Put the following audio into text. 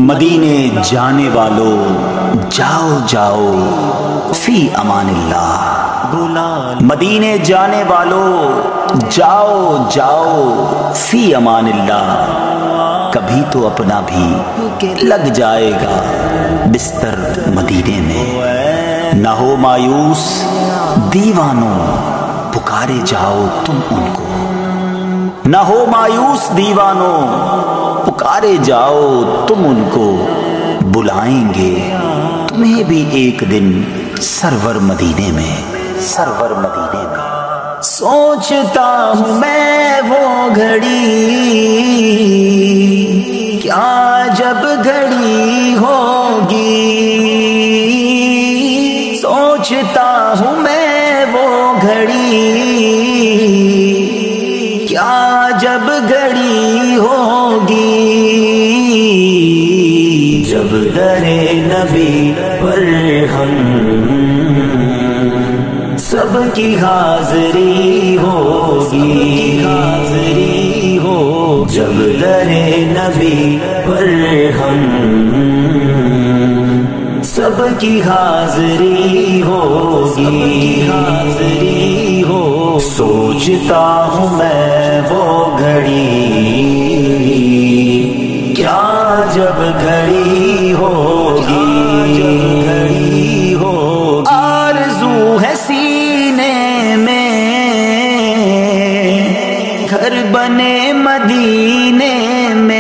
مدینے جانے والو جاؤ جاؤ فی امان اللہ، مدینے جانے والو جاؤ جاؤ فی امان اللہ، کبھی تو اپنا بھی لگ جائے گا بستر مدینے میں۔ نہ ہو مایوس دیوانوں پکارے جاؤ تم ان کو، نہ ہو مایوس دیوانوں پکارے جاؤ تم ان کو، بلائیں گے تمہیں بھی ایک دن سرور مدینے میں، سرور مدینے میں۔ سوچتا ہوں میں وہ گھڑی کیا جب گھڑی ہوگی، سوچتا ہوں میں وہ گھڑی کیا جب گھڑی ہوگی، جب در نبی پر ہم سب کی حاضری ہوگی، حاضری ہو، جب در نبی پر ہم سب کی حاضری ہوگی، حاضری ہو، سوچتا ہوں میں وہ گھڑی کیا جب گھڑی ہوگی، جب گھڑی ہو، آرزو ہے سینے میں گھر بنے مدینے میں،